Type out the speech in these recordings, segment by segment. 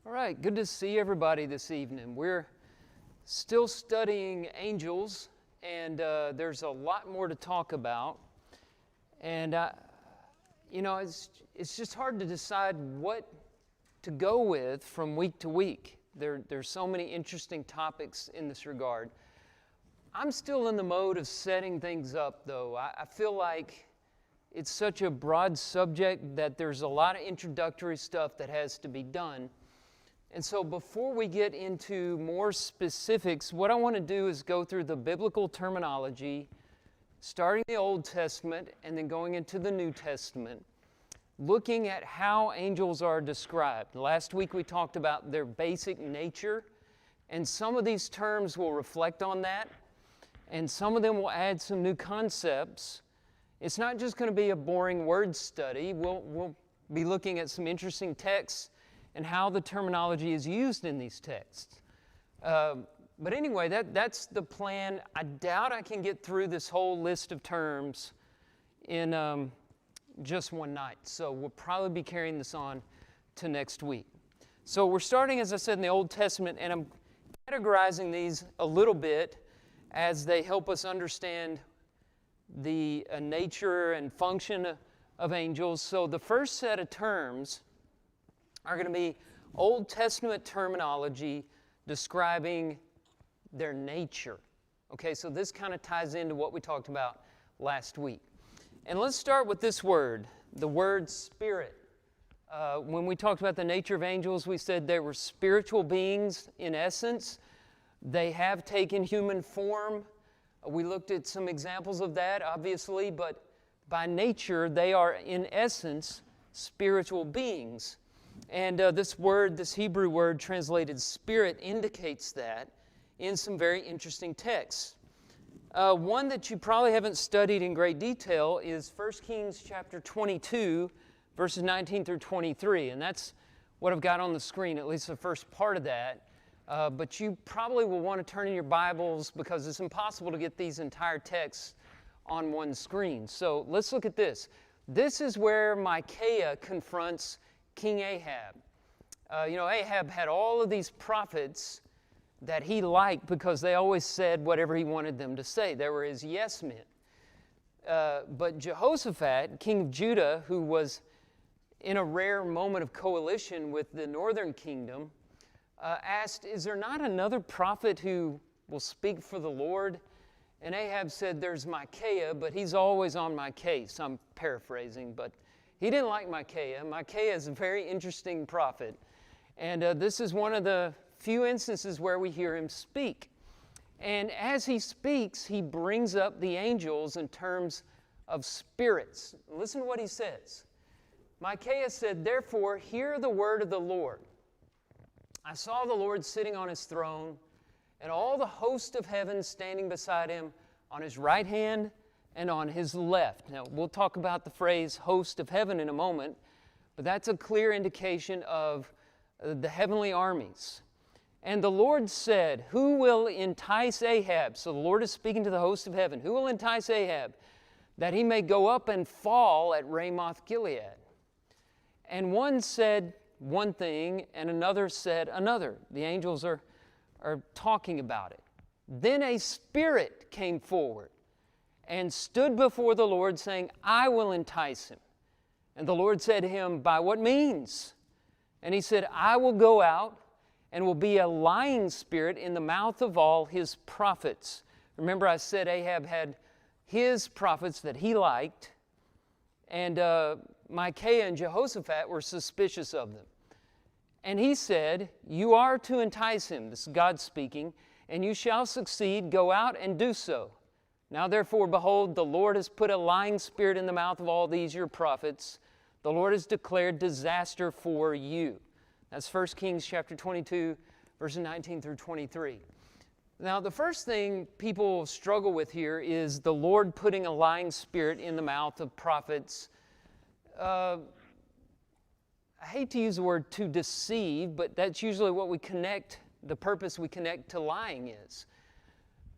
All right, good to see everybody this evening. We're still studying angels, and there's a lot more to talk about. And, it's just hard to decide what to go with from week to week. There's so many interesting topics in this regard. I'm still in the mode of setting things up, though. I feel like it's such a broad subject that there's a lot of introductory stuff that has to be done. And so before we get into more specifics, what I want to do is go through the biblical terminology, starting the Old Testament and then going into the New Testament, looking at how angels are described. Last week we talked about their basic nature, and some of these terms will reflect on that, and some of them will add some new concepts. It's not just going to be a boring word study. We'll be looking at some interesting texts and how the terminology is used in these texts. But anyway, that's the plan. I doubt I can get through this whole list of terms in just one night. So we'll probably be carrying this on to next week. So we're starting, as I said, in the Old Testament, and I'm categorizing these a little bit as they help us understand the nature and function of angels. So the first set of terms are going to be Old Testament terminology describing their nature. Okay, so this kind of ties into what we talked about last week. And let's start with this word, the word spirit. When we talked about the nature of angels, we said they were spiritual beings in essence. They have taken human form. We looked at some examples of that, obviously, but by nature, they are in essence spiritual beings. And this Hebrew word translated spirit indicates that in some very interesting texts. One that you probably haven't studied in great detail is 1 Kings chapter 22, verses 19 through 23. And that's what I've got on the screen, at least the first part of that. But you probably will want to turn in your Bibles because it's impossible to get these entire texts on one screen. So let's look at this. This is where Micaiah confronts King Ahab. Ahab had all of these prophets that he liked because they always said whatever he wanted them to say. They were his yes men. But Jehoshaphat, king of Judah, who was in a rare moment of coalition with the northern kingdom, asked, "Is there not another prophet who will speak for the Lord?" And Ahab said, "There's Micaiah, but he's always on my case." I'm paraphrasing, but he didn't like Micaiah. Micaiah is a very interesting prophet. And this is one of the few instances where we hear him speak. And as he speaks, he brings up the angels in terms of spirits. Listen to what he says. Micaiah said, "Therefore, hear the word of the Lord. I saw the Lord sitting on his throne, and all the host of heaven standing beside him on his right hand and on his left." Now, we'll talk about the phrase host of heaven in a moment, but that's a clear indication of the heavenly armies. "And the Lord said, who will entice Ahab?" So the Lord is speaking to the host of heaven. "Who will entice Ahab, that he may go up and fall at Ramoth Gilead?" And one said one thing, and another said another. The angels are talking about it. "Then a spirit came forward and stood before the Lord, saying, I will entice him. And the Lord said to him, By what means? And he said, I will go out and will be a lying spirit in the mouth of all his prophets." Remember, I said Ahab had his prophets that he liked, and Micaiah and Jehoshaphat were suspicious of them. "And he said, You are to entice him," this is God speaking, "and you shall succeed. Go out and do so. Now therefore, behold, the Lord has put a lying spirit in the mouth of all these your prophets. The Lord has declared disaster for you." That's 1 Kings chapter 22, verses 19 through 23. Now, the first thing people struggle with here is the Lord putting a lying spirit in the mouth of prophets. I hate to use the word to deceive, but that's usually what the purpose we connect to lying is.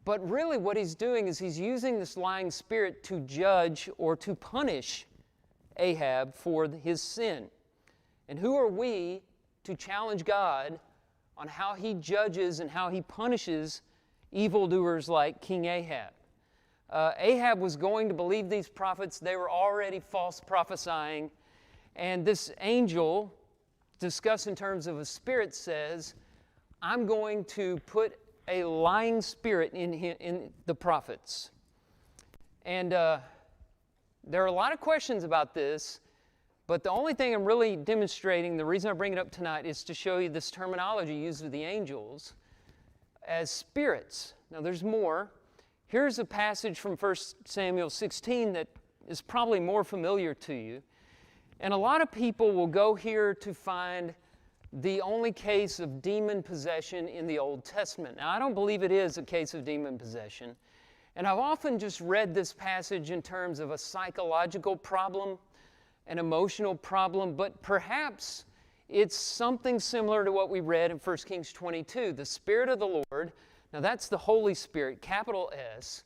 But really what he's doing is he's using this lying spirit to judge or to punish Ahab for his sin. And who are we to challenge God on how he judges and how he punishes evildoers like King Ahab. Ahab was going to believe these prophets. They were already false prophesying. And this angel, discussed in terms of a spirit, says, I'm going to put a lying spirit in the prophets. And there are a lot of questions about this, but the only thing I'm really demonstrating, the reason I bring it up tonight, is to show you this terminology used with the angels as spirits. Now there's more. Here's a passage from 1 Samuel 16 that is probably more familiar to you. And a lot of people will go here to find the only case of demon possession in the Old Testament. Now, I don't believe it is a case of demon possession. And I've often just read this passage in terms of a psychological problem, an emotional problem, but perhaps it's something similar to what we read in 1 Kings 22. The Spirit of the Lord, now that's the Holy Spirit, capital S,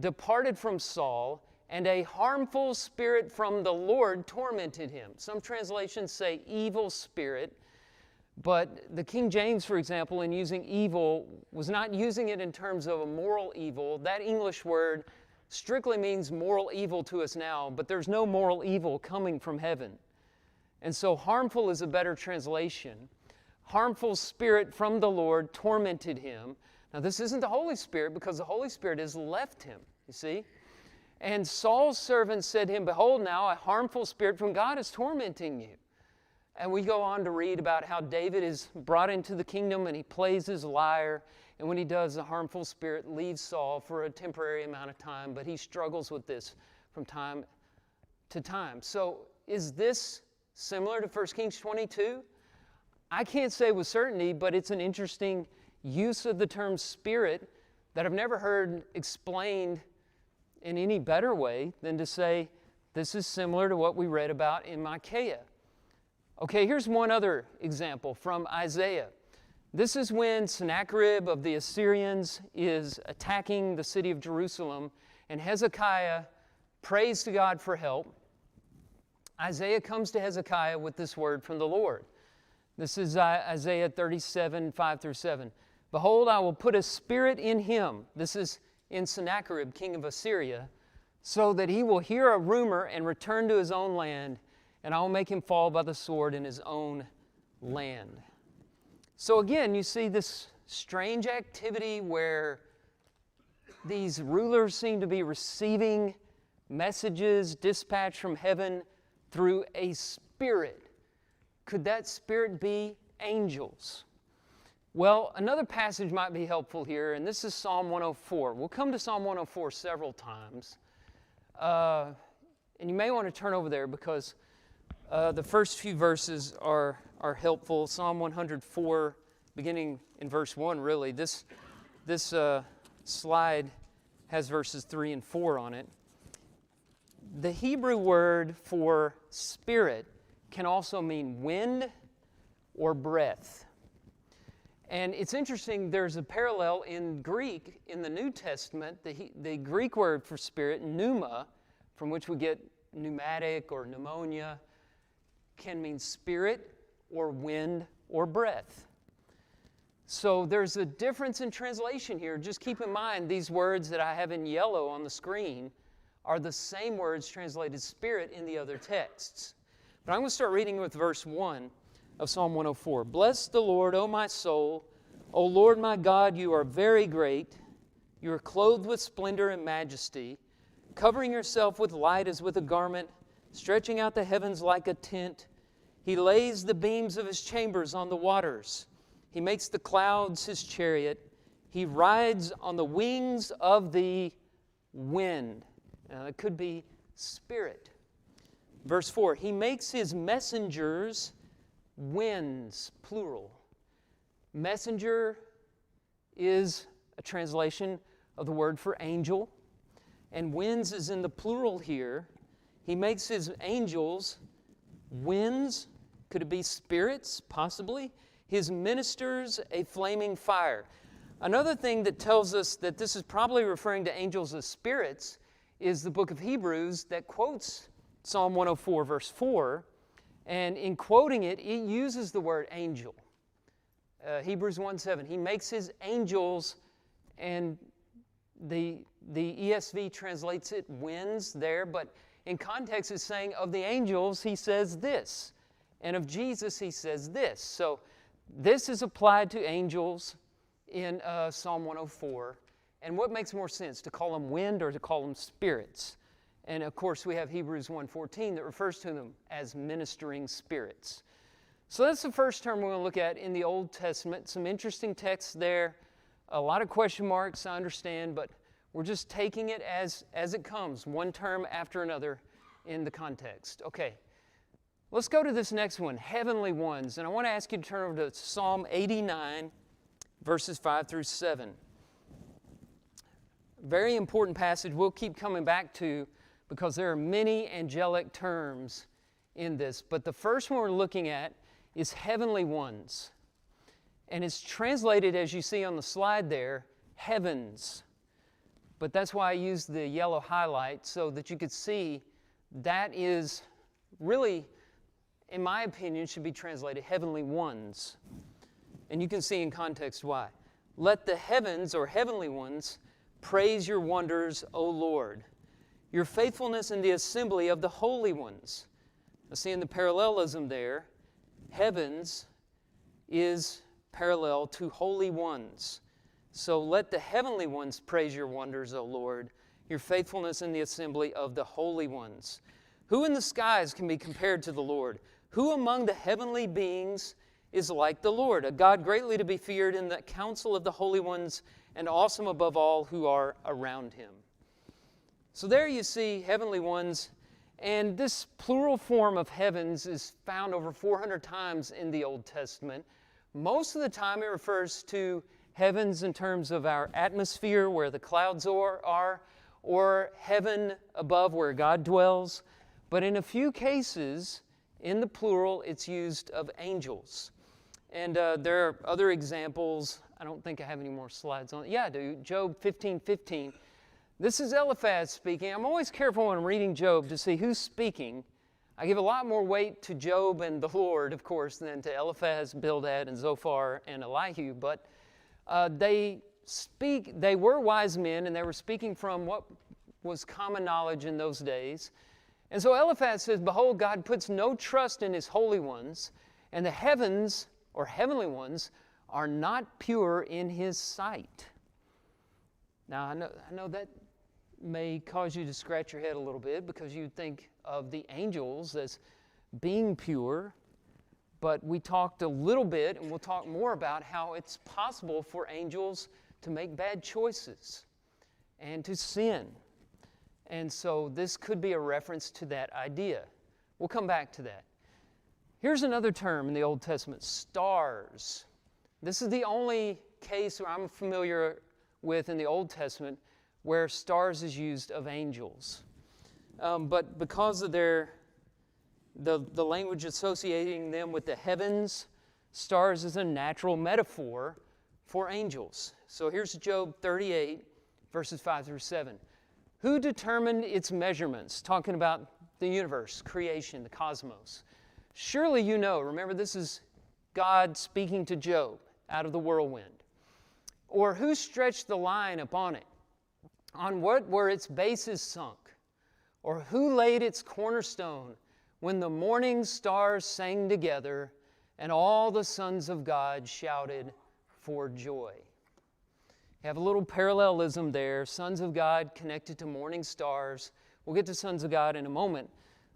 departed from Saul, and a harmful spirit from the Lord tormented him. Some translations say evil spirit, but the King James, for example, in using evil, was not using it in terms of a moral evil. That English word strictly means moral evil to us now, but there's no moral evil coming from heaven. And so harmful is a better translation. Harmful spirit from the Lord tormented him. Now this isn't the Holy Spirit, because the Holy Spirit has left him, you see. And Saul's servant said to him, behold, now a harmful spirit from God is tormenting you. And we go on to read about how David is brought into the kingdom and he plays his lyre. And when he does, the harmful spirit leaves Saul for a temporary amount of time, but he struggles with this from time to time. So is this similar to 1 Kings 22? I can't say with certainty, but it's an interesting use of the term spirit that I've never heard explained in any better way than to say this is similar to what we read about in Micaiah. Okay, here's one other example from Isaiah. This is when Sennacherib of the Assyrians is attacking the city of Jerusalem, and Hezekiah prays to God for help. Isaiah comes to Hezekiah with this word from the Lord. This is Isaiah 37, 5 through 7. Behold, I will put a spirit in him. This is in Sennacherib, king of Assyria, so that he will hear a rumor and return to his own land, and I will make him fall by the sword in his own land. So again, you see this strange activity where these rulers seem to be receiving messages dispatched from heaven through a spirit. Could that spirit be angels? Well, another passage might be helpful here, and this is Psalm 104. We'll come to Psalm 104 several times. And you may want to turn over there because the first few verses are helpful. Psalm 104, beginning in verse 1, really. This slide has verses 3 and 4 on it. The Hebrew word for spirit can also mean wind or breath. And it's interesting, there's a parallel in Greek in the New Testament. The Greek word for spirit, pneuma, from which we get pneumatic or pneumonia, can mean spirit or wind or breath. So there's a difference in translation here. Just keep in mind these words that I have in yellow on the screen are the same words translated spirit in the other texts. But I'm going to start reading with verse 1 of Psalm 104. Bless the Lord, O my soul. O Lord my God, you are very great. You are clothed with splendor and majesty, covering yourself with light as with a garment, stretching out the heavens like a tent. He lays the beams of his chambers on the waters. He makes the clouds his chariot. He rides on the wings of the wind. It could be spirit. Verse 4, he makes his messengers winds, plural. Messenger is a translation of the word for angel, and winds is in the plural here. He makes his angels winds. Could it be spirits? Possibly. His ministers a flaming fire. Another thing that tells us that this is probably referring to angels as spirits is the book of Hebrews that quotes Psalm 104, verse 4, And in quoting it, it uses the word angel. Hebrews 1:7, he makes his angels, and the ESV translates it winds there, but in context it's saying of the angels he says this, and of Jesus he says this. So this is applied to angels in Psalm 104. And what makes more sense, to call them wind or to call them spirits? And of course we have Hebrews 1:14 that refers to them as ministering spirits. So that's the first term we're going to look at in the Old Testament. Some interesting texts there, a lot of question marks, I understand, but we're just taking it as it comes, one term after another in the context. Okay, let's go to this next one, heavenly ones. And I want to ask you to turn over to Psalm 89, verses 5 through 7. Very important passage we'll keep coming back to because there are many angelic terms in this. But the first one we're looking at is heavenly ones. And it's translated, as you see on the slide there, heavens. But that's why I used the yellow highlight so that you could see that is really, in my opinion, should be translated heavenly ones. And you can see in context why. Let the heavens, or heavenly ones, praise your wonders, O Lord, your faithfulness in the assembly of the holy ones. Now, seeing the parallelism there, heavens is parallel to holy ones. So let the heavenly ones praise your wonders, O Lord, your faithfulness in the assembly of the holy ones. Who in the skies can be compared to the Lord? Who among the heavenly beings is like the Lord, a God greatly to be feared in the council of the holy ones and awesome above all who are around him. So there you see heavenly ones, and this plural form of heavens is found over 400 times in the Old Testament. Most of the time it refers to heavens in terms of our atmosphere where the clouds are, or heaven above where God dwells. But in a few cases, in the plural, it's used of angels. And there are other examples. I don't think I have any more slides on it. Yeah, I do. Job 15:15. This is Eliphaz speaking. I'm always careful when I'm reading Job to see who's speaking. I give a lot more weight to Job and the Lord, of course, than to Eliphaz, Bildad, and Zophar, and Elihu. But they were wise men, and they were speaking from what was common knowledge in those days. And so Eliphaz says, behold, God puts no trust in his holy ones, and the heavens, or heavenly ones, are not pure in his sight. Now, I know that may cause you to scratch your head a little bit because you think of the angels as being pure, but we talked a little bit, and we'll talk more about how it's possible for angels to make bad choices and to sin. And so this could be a reference to that idea. We'll come back to that. Here's another term in the Old Testament, stars. This is the only case where I'm familiar with in the Old Testament where stars is used of angels. But because of the language associating them with the heavens, stars is a natural metaphor for angels. So here's Job 38, verses 5 through 7. Who determined its measurements? Talking about the universe, creation, the cosmos. Surely you know. Remember, this is God speaking to Job out of the whirlwind. Or who stretched the line upon it? On what were its bases sunk? Or who laid its cornerstone when the morning stars sang together and all the sons of God shouted for joy? You have a little parallelism there. Sons of God connected to morning stars. We'll get to sons of God in a moment.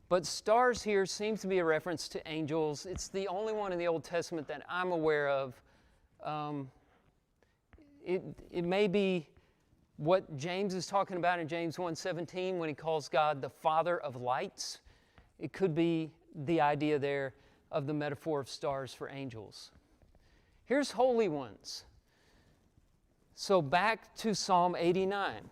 But stars here seems to be a reference to angels. It's the only one in the Old Testament that I'm aware of. It may be what James is talking about in James 1:17 when he calls God the Father of lights. It could be the idea there of the metaphor of stars for angels. Here's holy ones. So back to Psalm 89.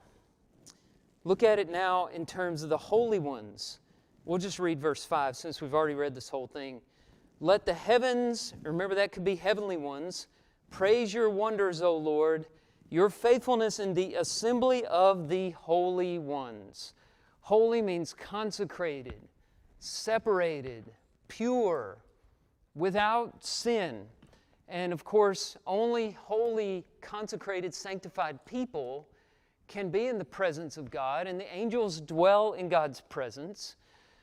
Look at it now in terms of the holy ones. We'll just read verse 5 since we've already read this whole thing. Let the heavens, remember that could be heavenly ones, praise your wonders, O Lord, your faithfulness in the assembly of the holy ones. Holy means consecrated, separated, pure, without sin. And of course, only holy, consecrated, sanctified people can be in the presence of God, and the angels dwell in God's presence.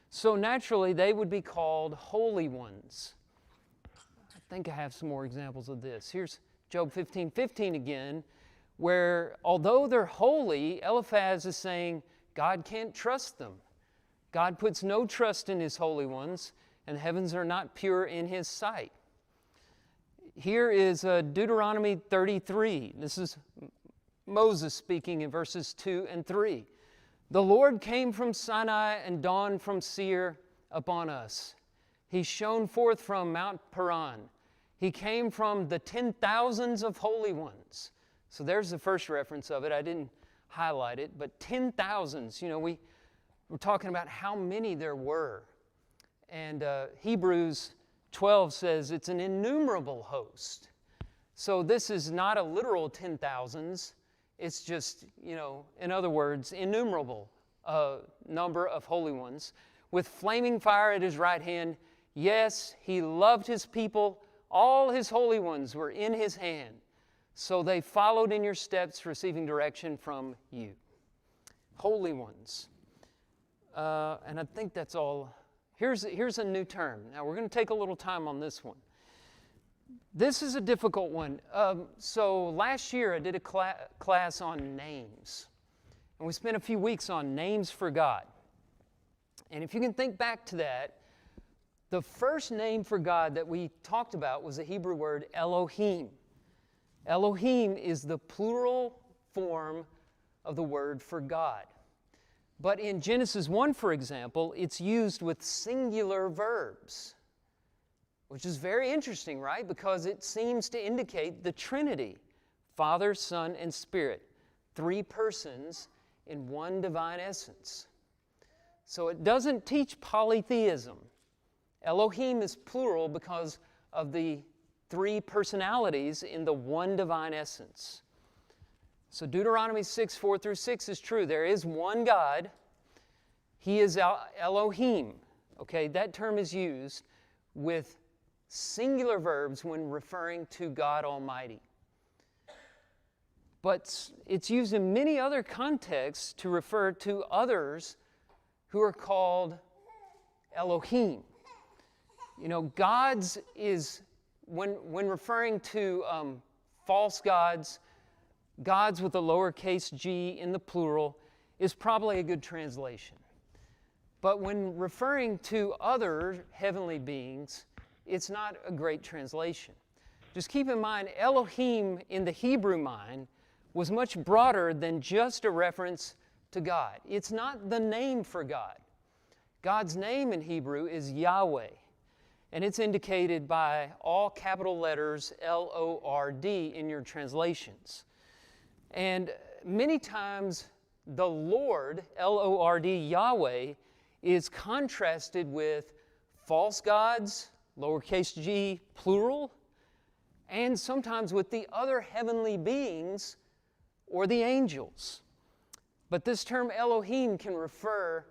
So naturally, they would be called holy ones. I think I have some more examples of this. Here's Job 15:15 again, where although they're holy, Eliphaz is saying God can't trust them. God puts no trust in His holy ones, and the heavens are not pure in His sight. Here is Deuteronomy 33. This is Moses speaking in verses 2 and 3. The Lord came from Sinai and dawned from Seir upon us. He shone forth from Mount Paran. He came from the 10,000s of holy ones. So there's the first reference of it. I didn't highlight it, but 10,000s. You know, we're talking about how many there were. And Hebrews 12 says it's an innumerable host. So this is not a literal 10,000s. It's just, in other words, innumerable number of holy ones. With flaming fire at His right hand, yes, He loved His people. All His holy ones were in His hand. So they followed in your steps, receiving direction from you. Holy ones. And I think that's all. Here's a new term. Now, we're going to take a little time on this one. This is a difficult one. So last year, I did a class on names. And we spent a few weeks on names for God. And if you can think back to that, the first name for God that we talked about was the Hebrew word Elohim. Elohim is the plural form of the word for God. But in Genesis 1, for example, it's used with singular verbs, which is very interesting, right? Because it seems to indicate the Trinity, Father, Son, and Spirit, three persons in one divine essence. So it doesn't teach polytheism. Elohim is plural because of the three personalities in the one divine essence. So Deuteronomy 6:4-6 is true. There is one God. He is Elohim. Okay, that term is used with singular verbs when referring to God Almighty. But it's used in many other contexts to refer to others who are called Elohim. God's is, when referring to false gods, gods with a lowercase g in the plural is probably a good translation. But when referring to other heavenly beings, it's not a great translation. Just keep in mind, Elohim in the Hebrew mind was much broader than just a reference to God. It's not the name for God. God's name in Hebrew is Yahweh, and it's indicated by all capital letters L-O-R-D in your translations. And many times the Lord, L-O-R-D, Yahweh, is contrasted with false gods, lowercase g, plural, and sometimes with the other heavenly beings or the angels. But this term Elohim can refer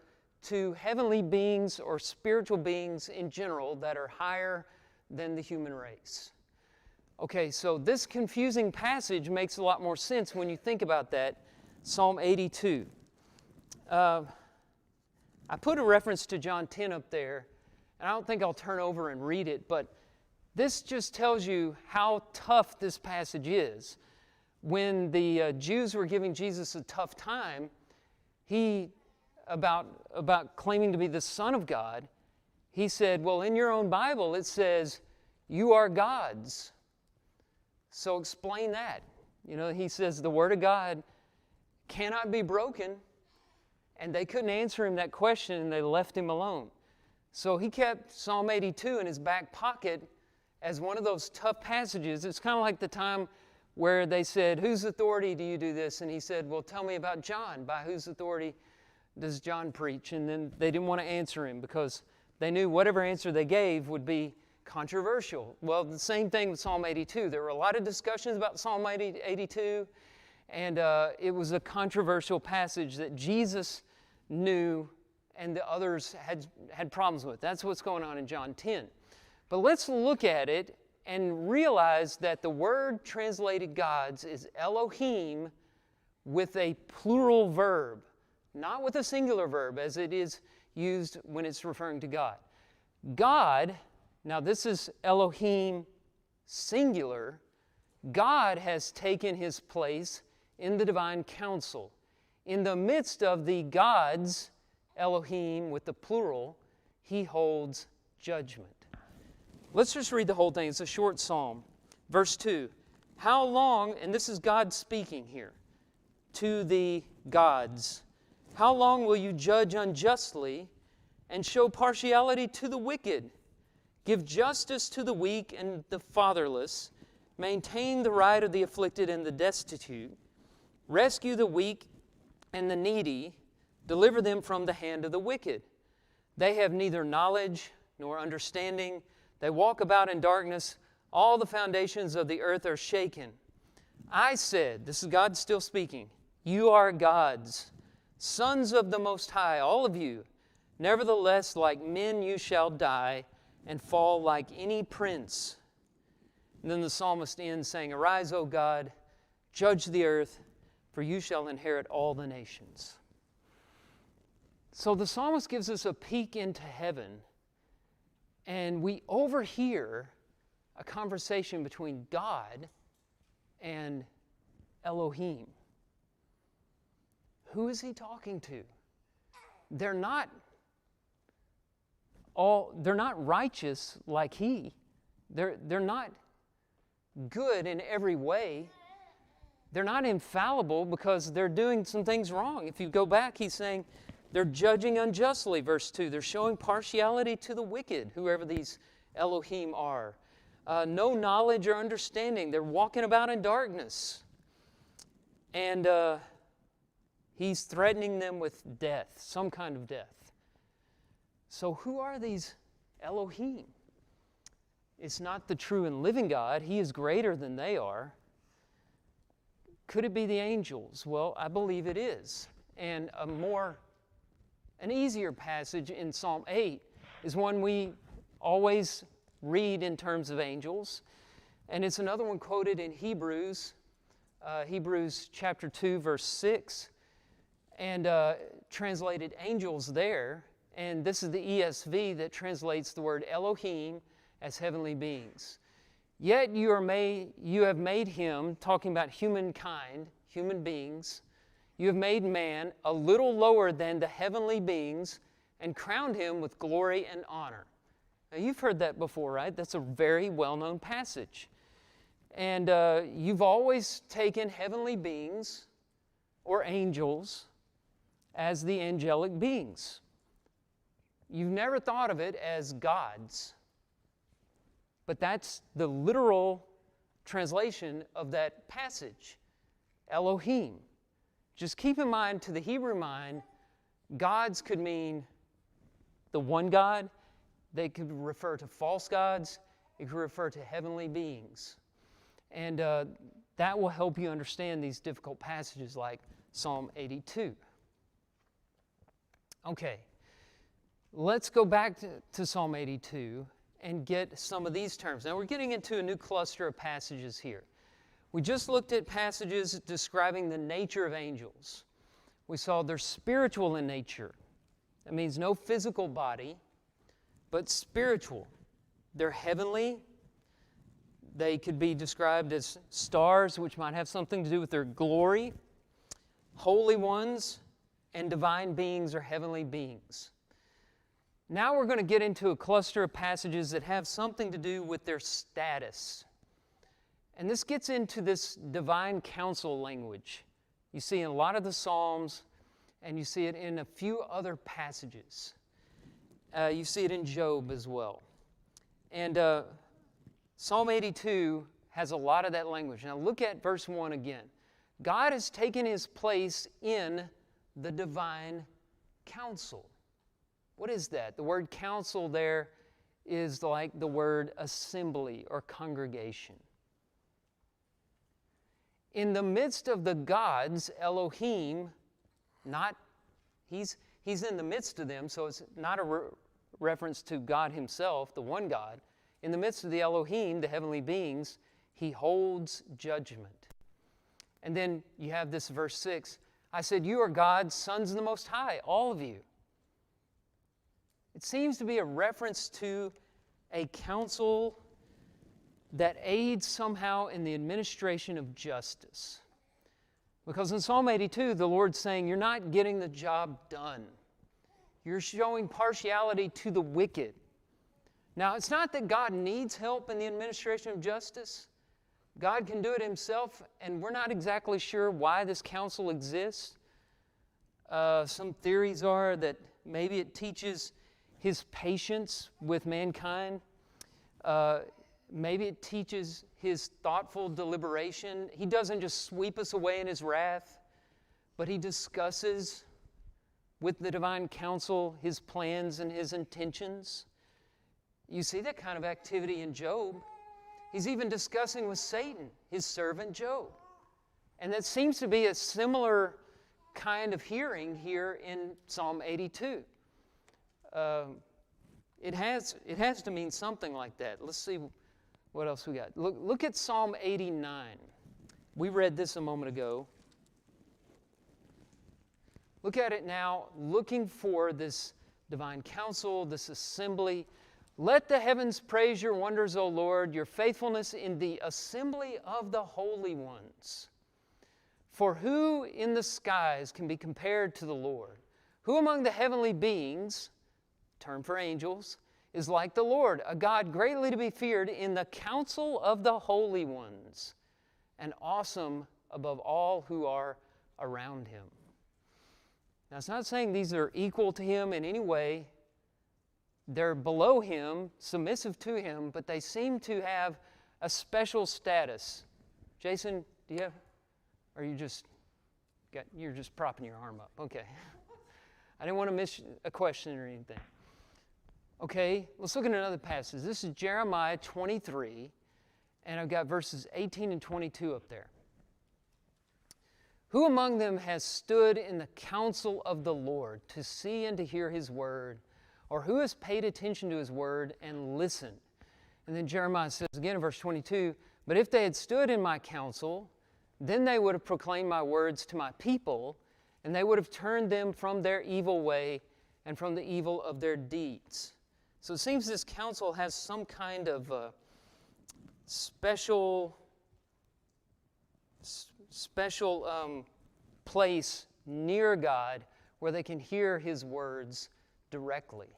to heavenly beings or spiritual beings in general that are higher than the human race. Okay, so this confusing passage makes a lot more sense when you think about that. Psalm 82. I put a reference to John 10 up there, and I don't think I'll turn over and read it, but this just tells you how tough this passage is. When the Jews were giving Jesus a tough time, about claiming to be the Son of God, he said, well, in your own Bible it says, you are gods. So explain that. He says the Word of God cannot be broken, and they couldn't answer him that question, and they left him alone. So he kept Psalm 82 in his back pocket as one of those tough passages. It's kind of like the time where they said, whose authority do you do this? And he said, well, tell me about John. By whose authority does John preach? And then they didn't want to answer him because they knew whatever answer they gave would be controversial. Well, the same thing with Psalm 82. There were a lot of discussions about Psalm 82, and it was a controversial passage that Jesus knew and the others had problems with. That's what's going on in John 10. But let's look at it and realize that the word translated gods is Elohim with a plural verb, not with a singular verb as it is used when it's referring to God. God, now this is Elohim singular, God has taken his place in the divine council. In the midst of the gods, Elohim with the plural, he holds judgment. Let's just read the whole thing. It's a short psalm. Verse 2, how long, and this is God speaking here to the gods, how long will you judge unjustly and show partiality to the wicked? Give justice to the weak and the fatherless. Maintain the right of the afflicted and the destitute. Rescue the weak and the needy. Deliver them from the hand of the wicked. They have neither knowledge nor understanding. They walk about in darkness. All the foundations of the earth are shaken. I said, this is God still speaking, you are gods, sons of the Most High, all of you. Nevertheless, like men you shall die and fall like any prince. And then the psalmist ends saying, arise, O God, judge the earth, for you shall inherit all the nations. So the psalmist gives us a peek into heaven, and we overhear a conversation between God and Elohim. Who is he talking to? They're not righteous like he. They're not good in every way. They're not infallible because they're doing some things wrong. If you go back, he's saying they're judging unjustly, verse 2. They're showing partiality to the wicked, whoever these Elohim are. No knowledge or understanding. They're walking about in darkness. And he's threatening them with death, some kind of death. So who are these Elohim? It's not the true and living God. He is greater than they are. Could it be the angels? Well, I believe it is. And an easier passage in Psalm 8 is one we always read in terms of angels. And it's another one quoted in Hebrews chapter 2, verse 6, and translated angels there. And this is the ESV that translates the word Elohim as heavenly beings. Yet you have made him, talking about humankind, human beings, you have made man a little lower than the heavenly beings and crowned him with glory and honor. Now you've heard that before, right? That's a very well-known passage. And you've always taken heavenly beings or angels as the angelic beings. You've never thought of it as gods. But that's the literal translation of that passage, Elohim. Just keep in mind, to the Hebrew mind, gods could mean the one God. They could refer to false gods. It could refer to heavenly beings. And that will help you understand these difficult passages like Psalm 82. Okay, let's go back to Psalm 82 and get some of these terms. Now we're getting into a new cluster of passages here. We just looked at passages describing the nature of angels. We saw they're spiritual in nature. That means no physical body, but spiritual. They're heavenly. They could be described as stars, which might have something to do with their glory. Holy ones and divine beings are heavenly beings. Now we're going to get into a cluster of passages that have something to do with their status. And this gets into this divine counsel language. You see in a lot of the Psalms, and you see it in a few other passages. You see it in Job as well. And Psalm 82 has a lot of that language. Now look at verse 1 again. God has taken his place in the divine counsel. What is that? The word council there is like the word assembly or congregation. In the midst of the gods, Elohim, he's He's in the midst of them, so it's not a reference to God himself, the one God. In the midst of the Elohim, the heavenly beings, he holds judgment. And then you have this verse 6. I said, you are God's sons of the Most High, all of you. It seems to be a reference to a council that aids somehow in the administration of justice. Because in Psalm 82, the Lord's saying, you're not getting the job done. You're showing partiality to the wicked. Now, it's not that God needs help in the administration of justice. God can do it himself, and we're not exactly sure why this council exists. Some theories are that maybe it teaches his patience with mankind. Maybe it teaches his thoughtful deliberation. He doesn't just sweep us away in his wrath, but he discusses with the divine council his plans and his intentions. You see that kind of activity in Job. He's even discussing with Satan, his servant Job. And that seems to be a similar kind of hearing here in Psalm 82. It has to mean something like that. Let's see what else we got. Look at Psalm 89. We read this a moment ago. Look at it now, looking for this divine council, this assembly. Let the heavens praise your wonders, O Lord, your faithfulness in the assembly of the holy ones. For who in the skies can be compared to the Lord? Who among the heavenly beings, term for angels, is like the Lord, a God greatly to be feared in the council of the holy ones, and awesome above all who are around him. Now, it's not saying these are equal to him in any way. They're below him, submissive to him, but they seem to have a special status. Jason, do you have, or you're just propping your arm up? Okay. I didn't want to miss a question or anything. Okay, let's look at another passage. This is Jeremiah 23, and I've got verses 18 and 22 up there. Who among them has stood in the counsel of the Lord to see and to hear his word? Or who has paid attention to his word and listened? And then Jeremiah says again in verse 22, but if they had stood in my counsel, then they would have proclaimed my words to my people, and they would have turned them from their evil way and from the evil of their deeds. So it seems this council has some kind of special place near God where they can hear his words directly.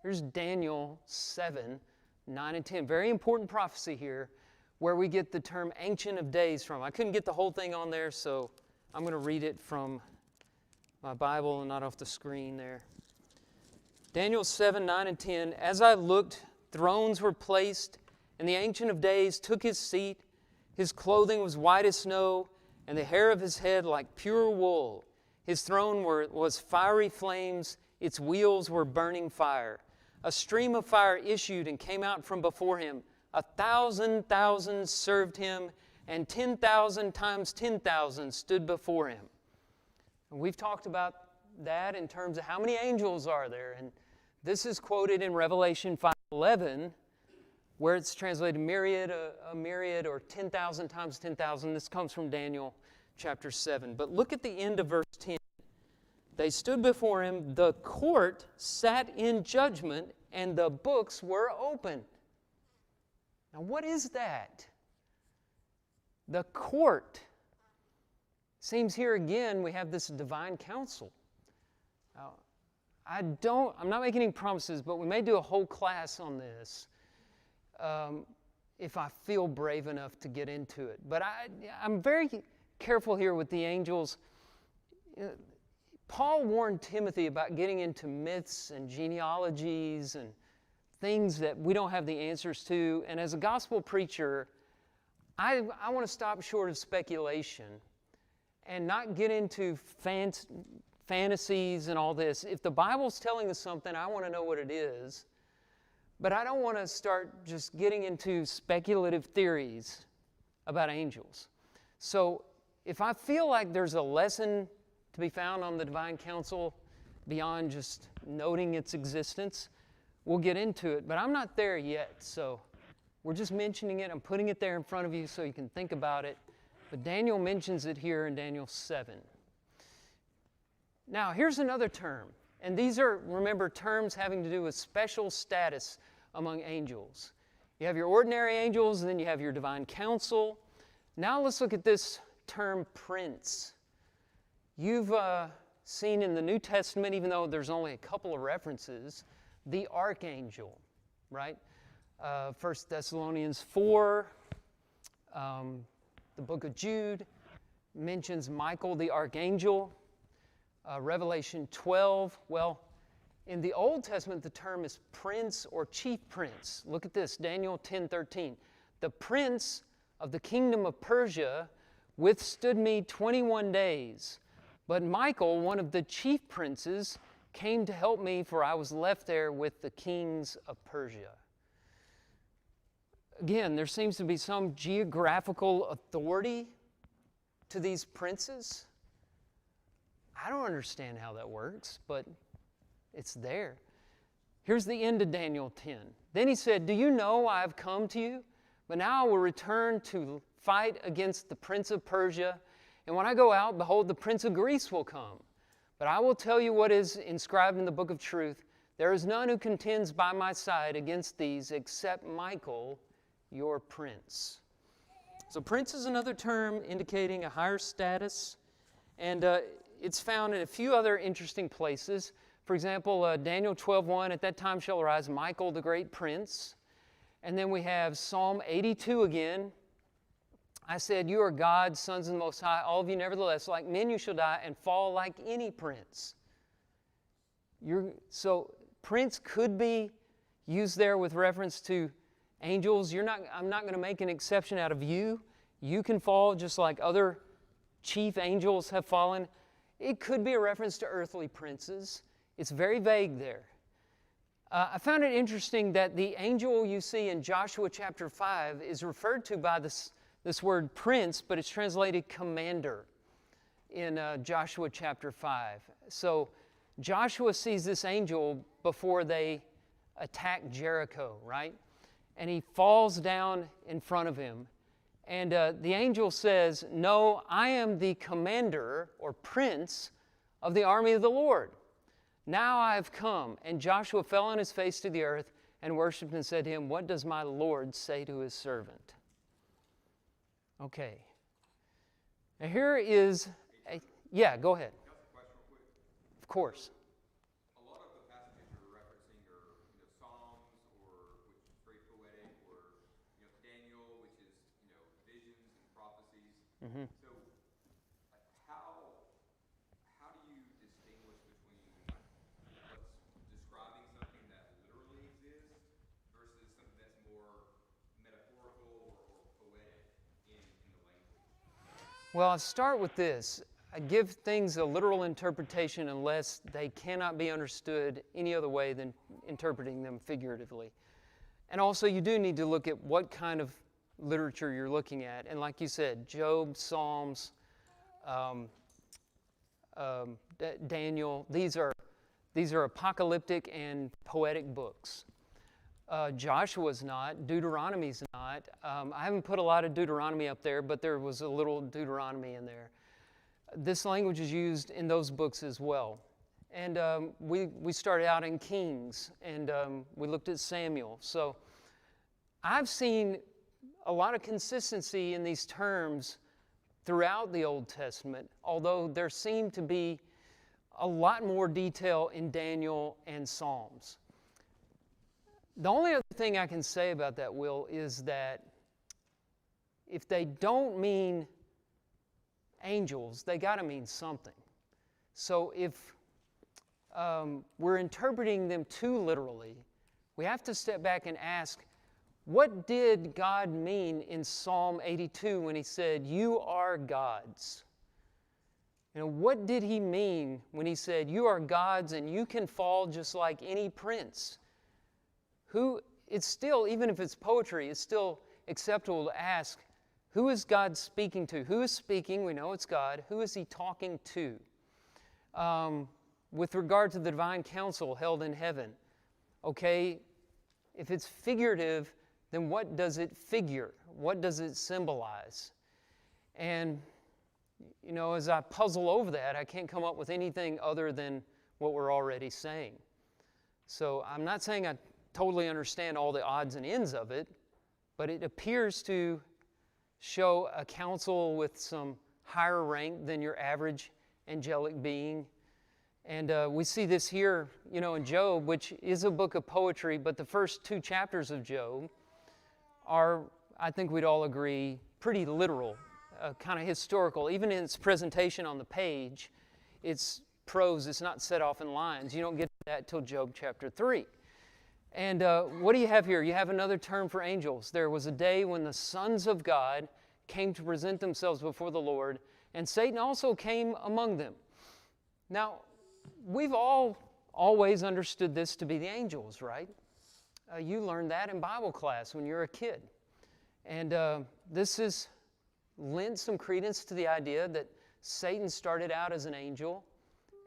Here's Daniel 7, 9 and 10. Very important prophecy here where we get the term Ancient of Days from. I couldn't get the whole thing on there, so I'm going to read it from my Bible and not off the screen there. Daniel 7, 9 and 10. As I looked, thrones were placed, and the Ancient of Days took his seat. His clothing was white as snow, and the hair of his head like pure wool. His throne was fiery flames, its wheels were burning fire. A stream of fire issued and came out from before him. 1,000,000 served him, and 10,000 times 10,000 stood before him. And we've talked about that in terms of how many angels are there. And this is quoted in Revelation 5:11, where it's translated myriad, a myriad, or 10,000 times 10,000. This comes from Daniel chapter 7. But look at the end of verse 10. They stood before him, the court sat in judgment, and the books were opened. Now, what is that? The court. Seems here again we have this divine council. Now, I'm not making any promises, but we may do a whole class on this if I feel brave enough to get into it. But I'm very careful here with the angels. Paul warned Timothy about getting into myths and genealogies and things that we don't have the answers to. And as a gospel preacher, I want to stop short of speculation and not get into fantasies and all this. If the Bible's telling us something, I want to know what it is. But I don't want to start just getting into speculative theories about angels. So if I feel like there's a lesson to be found on the divine council beyond just noting its existence. We'll get into it, but I'm not there yet, so we're just mentioning it. I'm putting it there in front of you so you can think about it. But Daniel mentions it here in Daniel 7. Now, here's another term. And these are, remember, terms having to do with special status among angels. You have your ordinary angels, and then you have your divine council. Now let's look at this term prince. You've seen in the New Testament, even though there's only a couple of references, the archangel, right? 1 Thessalonians 4, the book of Jude mentions Michael the archangel. Revelation 12, well, in the Old Testament, the term is prince or chief prince. Look at this, Daniel 10:13. The prince of the kingdom of Persia withstood me 21 days. But Michael, one of the chief princes, came to help me, for I was left there with the kings of Persia. Again, there seems to be some geographical authority to these princes. I don't understand how that works, but it's there. Here's the end of Daniel 10. Then he said, "Do you know I have come to you? But now I will return to fight against the prince of Persia. And when I go out, behold, the prince of Greece will come. But I will tell you what is inscribed in the book of truth. There is none who contends by my side against these except Michael, your prince." So prince is another term indicating a higher status. And it's found in a few other interesting places. For example, Daniel 12:1, "At that time shall arise Michael, the great prince." And then we have Psalm 82 again. "I said, you are gods, sons of the Most High, all of you nevertheless, like men you shall die and fall like any prince." So prince could be used there with reference to angels. I'm not going to make an exception out of you. You can fall just like other chief angels have fallen. It could be a reference to earthly princes. It's very vague there. I found it interesting that the angel you see in Joshua chapter 5 is referred to by this word prince, but it's translated commander in Joshua chapter 5. So Joshua sees this angel before they attack Jericho, right? And he falls down in front of him. And the angel says, "No, I am the commander or prince of the army of the Lord. Now I have come." And Joshua fell on his face to the earth and worshipped and said to him, "What does my Lord say to his servant?" Okay. Now here is yeah, go ahead. Can I ask a question real quick? Of course. A lot of the passages you're referencing are, Psalms, or which is very poetic, or Daniel, which is visions and prophecies. Mm-hmm. So, how do you distinguish between what's describing something that literally exists versus something that's more metaphorical or poetic in the language? Well, I'll start with this. I give things a literal interpretation unless they cannot be understood any other way than interpreting them figuratively. And also, you do need to look at what kind of literature you're looking at. And like you said, Job, Psalms, Daniel, these are apocalyptic and poetic books. Joshua's not, Deuteronomy's not. I haven't put a lot of Deuteronomy up there, but there was a little Deuteronomy in there. This language is used in those books as well. And we started out in Kings, and we looked at Samuel. So I've seen a lot of consistency in these terms throughout the Old Testament, although there seemed to be a lot more detail in Daniel and Psalms. The only other thing I can say about that, Will, is that if they don't mean angels, they got to mean something. So if we're interpreting them too literally, we have to step back and ask, what did God mean in Psalm 82 when he said, "You are gods"? What did he mean when he said, "You are gods and you can fall just like any prince"? It's still, even if it's poetry, it's still acceptable to ask, who is God speaking to? Who is speaking? We know it's God. Who is he talking to? with regard to the divine council held in heaven. Okay, if it's figurative, then what does it figure? What does it symbolize? And, you know, as I puzzle over that, I can't come up with anything other than what we're already saying. So I'm not saying I totally understand all the odds and ends of it, but it appears to show a council with some higher rank than your average angelic being. And we see this here, you know, in Job, which is a book of poetry, but the first 2 chapters of Job are, I think we'd all agree, pretty literal, kind of historical. Even in its presentation on the page, it's prose, it's not set off in lines. You don't get to that till Job chapter 3. And what do you have here? You have another term for angels. There was a day when the sons of God came to present themselves before the Lord, and Satan also came among them. Now, we've all always understood this to be the angels, right? You learned that in Bible class when you were a kid. And this has lent some credence to the idea that Satan started out as an angel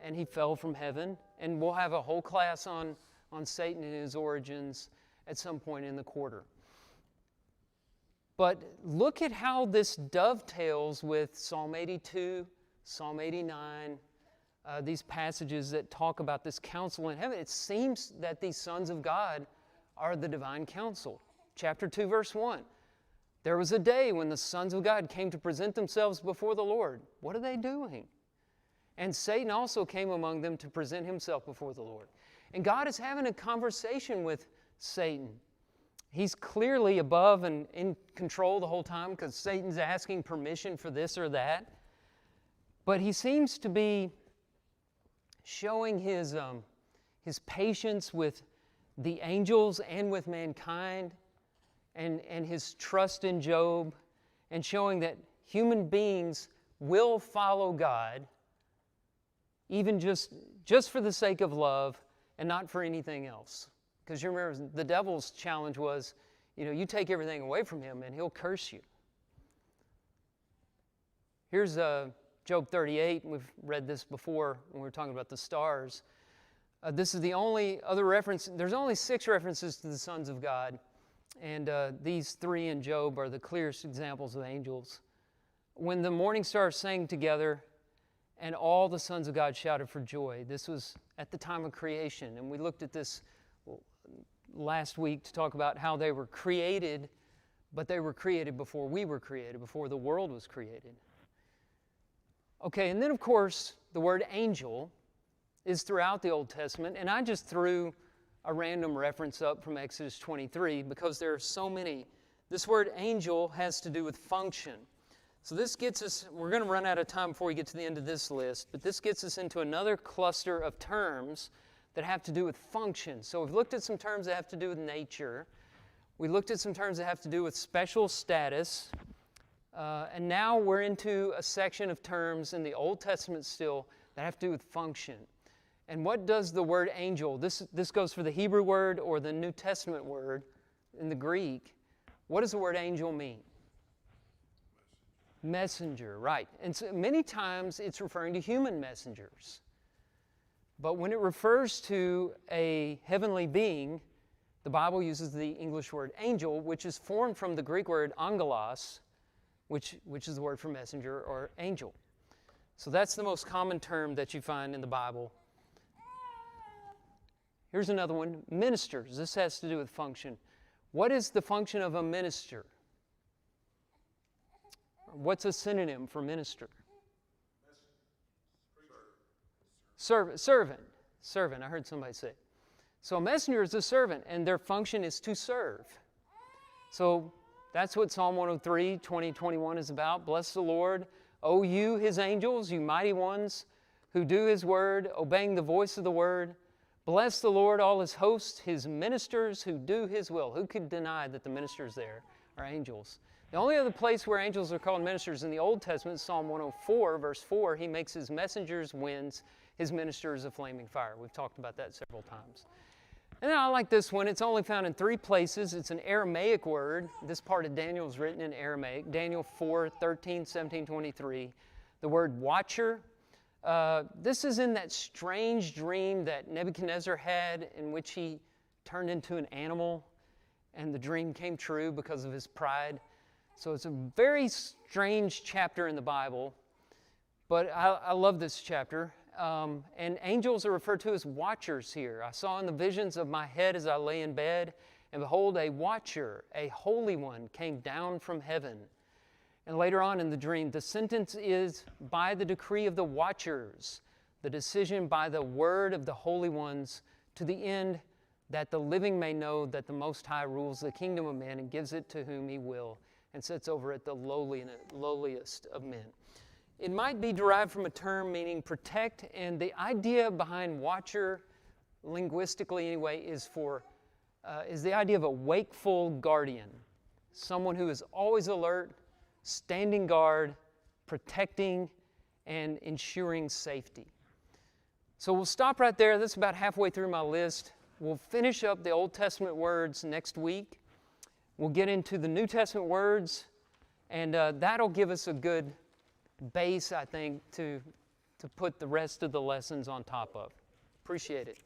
and he fell from heaven. And we'll have a whole class on Satan and his origins at some point in the quarter. But look at how this dovetails with Psalm 82, Psalm 89, these passages that talk about this council in heaven. It seems that these sons of God are the divine council. Chapter 2, verse 1. There was a day when the sons of God came to present themselves before the Lord. What are they doing? And Satan also came among them to present himself before the Lord. And God is having a conversation with Satan. He's clearly above and in control the whole time because Satan's asking permission for this or that. But he seems to be showing his patience with the angels and with mankind and his trust in Job and showing that human beings will follow God even just for the sake of love and not for anything else. Because you remember, the devil's challenge was, you know, you take everything away from him and he'll curse you. Here's Job 38. We've read this before when we were talking about the stars. This is the only other reference. There's only 6 references to the sons of God. And these 3 in Job are the clearest examples of angels. When the morning stars sang together and all the sons of God shouted for joy. This was at the time of creation. And we looked at this last week to talk about how they were created, but they were created before we were created, before the world was created. Okay, and then of course, the word angel is throughout the Old Testament, and I just threw a random reference up from Exodus 23 because there are so many. This word angel has to do with function. So this gets us, we're going to run out of time before we get to the end of this list, but this gets us into another cluster of terms that have to do with function. So we've looked at some terms that have to do with nature. We looked at some terms that have to do with special status. And now we're into a section of terms in the Old Testament still that have to do with function. And what does the word angel, this goes for the Hebrew word or the New Testament word in the Greek. What does the word angel mean? Messenger, right. And so many times it's referring to human messengers. But when it refers to a heavenly being, the Bible uses the English word angel, which is formed from the Greek word angelos, which is the word for messenger or angel. So that's the most common term that you find in the Bible. Here's another one, ministers. This has to do with function. What is the function of a minister? What's a synonym for minister? Servant. I heard somebody say. So a messenger is a servant, and their function is to serve. So that's what Psalm 103, 20, 21 is about. Bless the Lord, O you, his angels, you mighty ones who do his word, obeying the voice of the word. Bless the Lord, all his hosts, his ministers who do his will. Who could deny that the ministers there are angels? The only other place where angels are called ministers in the Old Testament is Psalm 104, verse 4. He makes his messengers winds, his ministers a flaming fire. We've talked about that several times. And then I like this one. It's only found in 3 places. It's an Aramaic word. This part of Daniel is written in Aramaic. Daniel 4, 13, 17, 23. The word watcher. This is in that strange dream that Nebuchadnezzar had, in which he turned into an animal, and the dream came true because of his pride. So it's a very strange chapter in the Bible, but I love this chapter. And angels are referred to as watchers here. I saw in the visions of my head as I lay in bed, and behold, a watcher, a holy one, came down from heaven. And later on in the dream, the sentence is, by the decree of the watchers, the decision by the word of the holy ones, to the end that the living may know that the Most High rules the kingdom of man and gives it to whom he will, and sits over at the lowliest of men. It might be derived from a term meaning protect, and the idea behind watcher, linguistically anyway, is the idea of a wakeful guardian, someone who is always alert, standing guard, protecting, and ensuring safety. So we'll stop right there. That's about halfway through my list. We'll finish up the Old Testament words next week. We'll get into the New Testament words, and that'll give us a good base, I think, to put the rest of the lessons on top of. Appreciate it.